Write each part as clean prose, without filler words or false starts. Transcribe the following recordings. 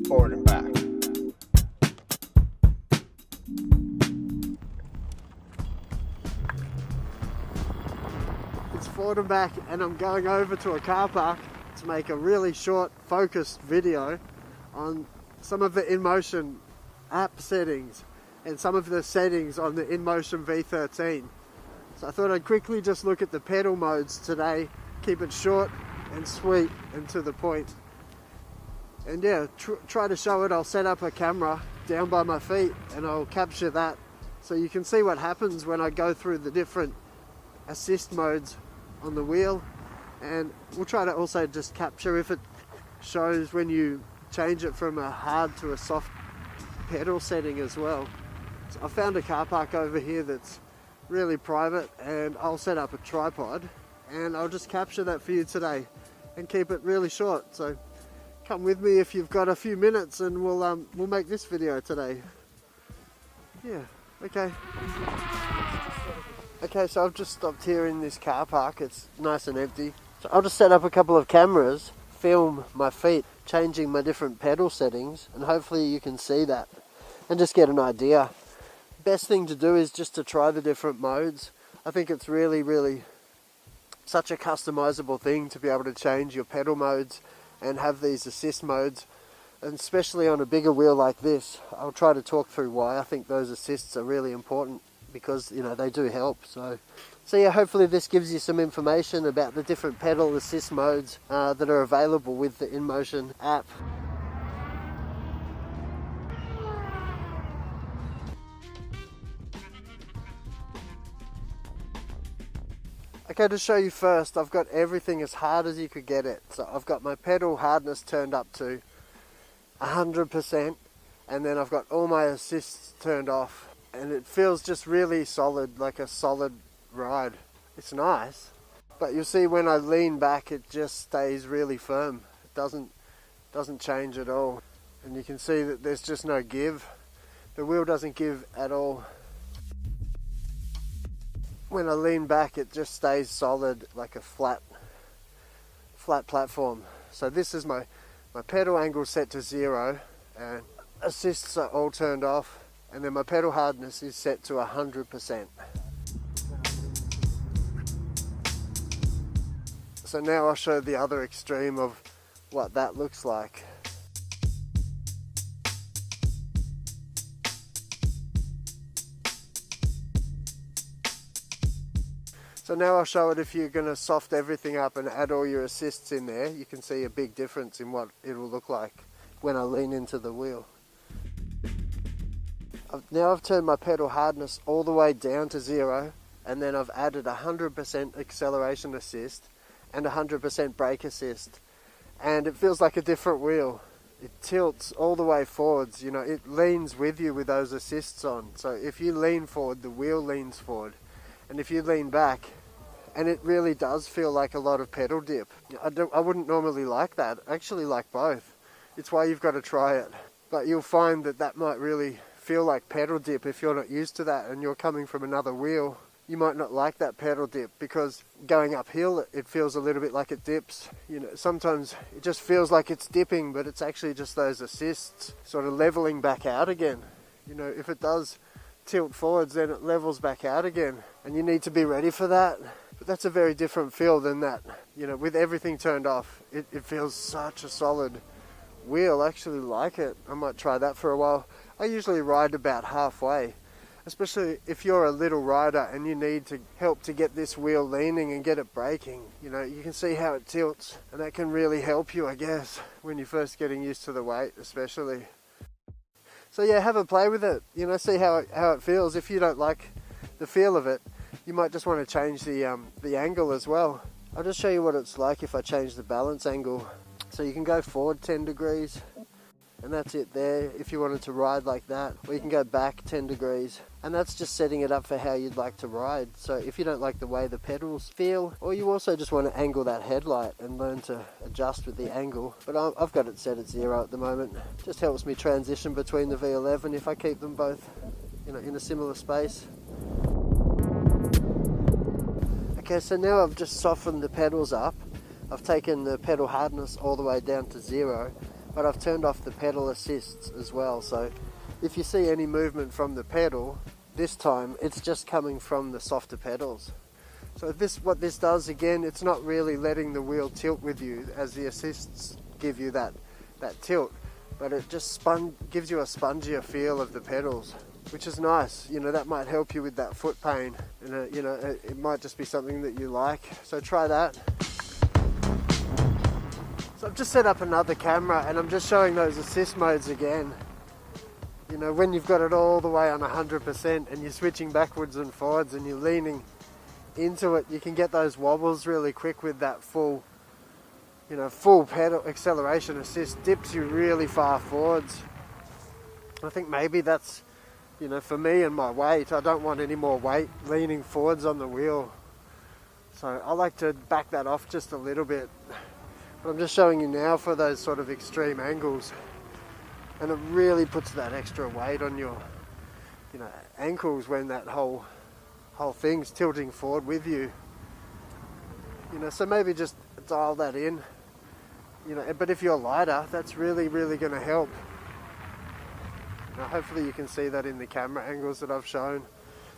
forward and back. It's forward and back, and I'm going over to a car park to make a really short focused video on some of the InMotion app settings and some of the settings on the InMotion V13. So I thought I'd quickly just look at the pedal modes today, keep it short and sweet and to the point. And yeah, try to show it. I'll set up a camera down by my feet and I'll capture that so you can see what happens when I go through the different assist modes on the wheel. And we'll try to also just capture if it shows when you change it from a hard to a soft pedal setting as well. So I found a car park over here that's really private, and I'll set up a tripod and I'll just capture that for you today and keep it really short. So come with me if you've got a few minutes and we'll make this video today. Yeah, okay. Okay, so I've just stopped here in this car park. It's nice and empty. So I'll just set up a couple of cameras, film my feet, changing my different pedal settings, and hopefully you can see that and just get an idea. Best thing to do is just to try the different modes. I think it's really such a customizable thing to be able to change your pedal modes and have these assist modes, and especially on a bigger wheel like this. I'll try to talk through why I think those assists are really important, because you know they do help. So yeah, hopefully this gives you some information about the different pedal assist modes that are available with the InMotion app. Okay, to show you first, I've got everything as hard as you could get it. So I've got my pedal hardness turned up to 100%, and then I've got all my assists turned off, and it feels just really solid, like a solid ride. It's nice, but you'll see when I lean back it just stays really firm. It doesn't change at all, and you can see that there's just no give. The wheel doesn't give at all. When I lean back it just stays solid, like a flat platform. So this is my pedal angle set to 0, and assists are all turned off, and then my pedal hardness is set to 100%. So now I'll show the other extreme of what that looks like. So now I'll show it if you're going to soft everything up and add all your assists in there. You can see a big difference in what it will look like when I lean into the wheel. Now I've turned my pedal hardness all the way down to 0, and then I've added 100% acceleration assist and 100% brake assist, and it feels like a different wheel. It tilts all the way forwards, you know, it leans with you with those assists on. So if you lean forward, the wheel leans forward, and if you lean back, and it really does feel like a lot of pedal dip. I wouldn't normally like that. I actually like both. It's why you've got to try it. But you'll find that that might really feel like pedal dip if you're not used to that and you're coming from another wheel. You might not like that pedal dip, because going uphill it feels a little bit like it dips. You know, sometimes it just feels like it's dipping, but it's actually just those assists sort of leveling back out again. You know, if it does tilt forwards, then it levels back out again, and you need to be ready for that. But that's a very different feel than that. You know, with everything turned off, it feels such a solid wheel. I actually like it. I might try that for a while. I usually ride about halfway, especially if you're a little rider and you need to help to get this wheel leaning and get it braking. You know, you can see how it tilts, and that can really help you, I guess, when you're first getting used to the weight especially. So yeah, have a play with it, you know, see how it feels. If you don't like the feel of it, you might just want to change the angle as well. I'll just show you what it's like if I change the balance angle. So you can go forward 10 degrees, and that's it there if you wanted to ride like that. Or you can go back 10 degrees, and that's just setting it up for how you'd like to ride. So if you don't like the way the pedals feel, or you also just want to angle that headlight and learn to adjust with the angle. But I've got it set at 0 at the moment. Just helps me transition between the V11 if I keep them both, you know, in a similar space. Okay, so now I've just softened the pedals up. I've taken the pedal hardness all the way down to 0, but I've turned off the pedal assists as well. So if you see any movement from the pedal, this time it's just coming from the softer pedals. So what this does, again, it's not really letting the wheel tilt with you as the assists give you that tilt, but it just gives you a spongier feel of the pedals, which is nice. You know, that might help you with that foot pain, and you know, it might just be something that you like. So try that. So I've just set up another camera and I'm just showing those assist modes again. You know, when you've got it all the way on 100% and you're switching backwards and forwards and you're leaning into it, you can get those wobbles really quick with that full pedal acceleration assist. Dips you really far forwards. I think maybe that's, you know, for me and my weight, I don't want any more weight leaning forwards on the wheel. So I like to back that off just a little bit. But I'm just showing you now for those sort of extreme angles. And it really puts that extra weight on your, you know, ankles when that whole thing's tilting forward with you. You know, so maybe just dial that in. You know, but if you're lighter, that's really, really going to help. Now, hopefully you can see that in the camera angles that I've shown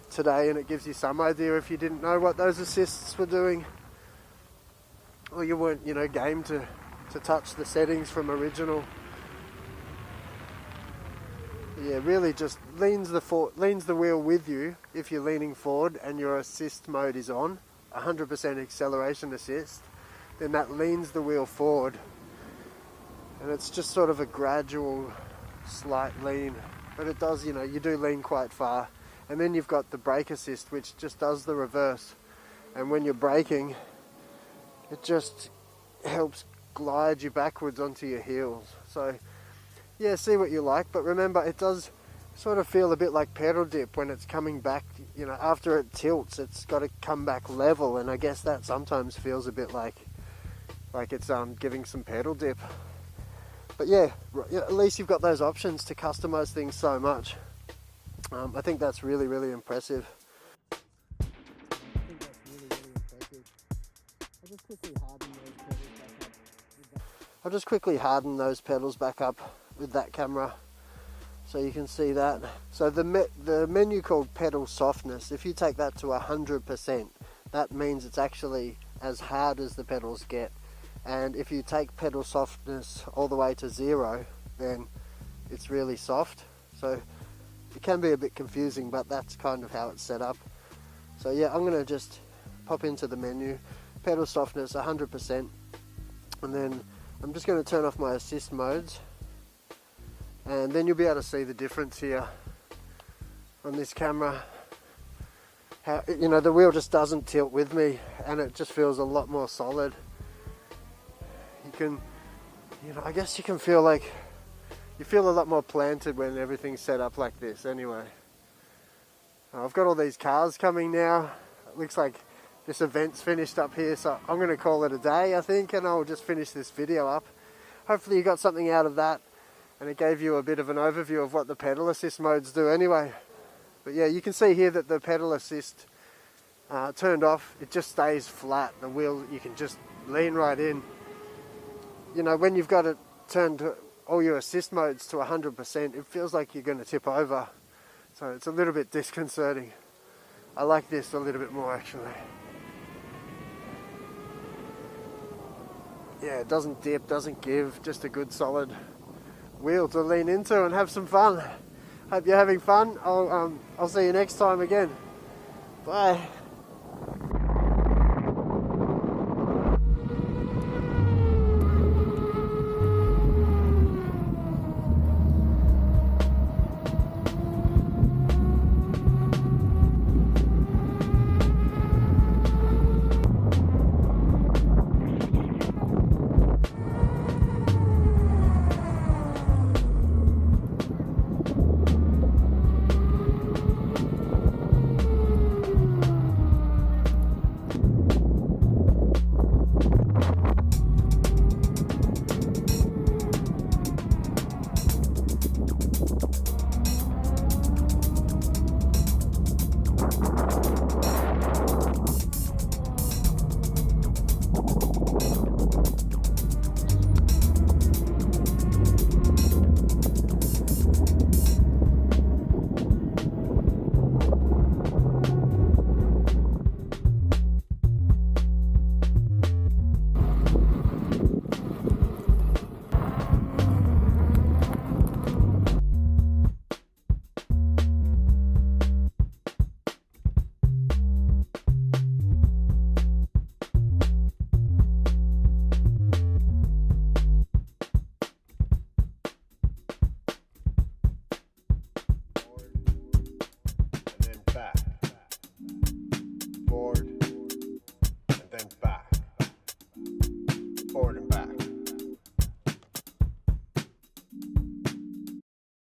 today, and it gives you some idea if you didn't know what those assists were doing, or you weren't, you know, game to touch the settings from original. Yeah, really just leans the wheel with you if you're leaning forward and your assist mode is on, 100% acceleration assist, then that leans the wheel forward. And it's just sort of a gradual, slight lean, but it does, you know, you do lean quite far. And then you've got the brake assist, which just does the reverse. And when you're braking, it just helps glide you backwards onto your heels. So yeah, see what you like, but remember, it does sort of feel a bit like pedal dip when it's coming back. You know, after it tilts, it's got to come back level, and I guess that sometimes feels a bit like it's giving some pedal dip. But yeah, at least you've got those options to customize things so much. I think that's really, really impressive. I'll just quickly harden those pedals back up with that camera so you can see that. So the menu called pedal softness, if you take that to 100%, that means it's actually as hard as the pedals get. And if you take pedal softness all the way to 0, then it's really soft. So it can be a bit confusing, but that's kind of how it's set up. So yeah, I'm going to just pop into the menu, pedal softness 100%, and then I'm just going to turn off my assist modes, and then you'll be able to see the difference here on this camera. How, you know, the wheel just doesn't tilt with me, and it just feels a lot more solid. You can, you know, I guess you can feel like you feel a lot more planted when everything's set up like this anyway. I've got all these cars coming now. It looks like this event's finished up here, so I'm going to call it a day, I think, and I'll just finish this video up. Hopefully you got something out of that, and it gave you a bit of an overview of what the pedal assist modes do anyway. But yeah, you can see here that the pedal assist turned off, it just stays flat. The wheel, you can just lean right in. You know, when you've got it turned to all your assist modes to 100%, it feels like you're going to tip over. So it's a little bit disconcerting. I like this a little bit more actually. Yeah, it doesn't dip, doesn't give, just a good solid wheel to lean into and have some fun. Hope you're having fun. I'll see you next time again. Bye.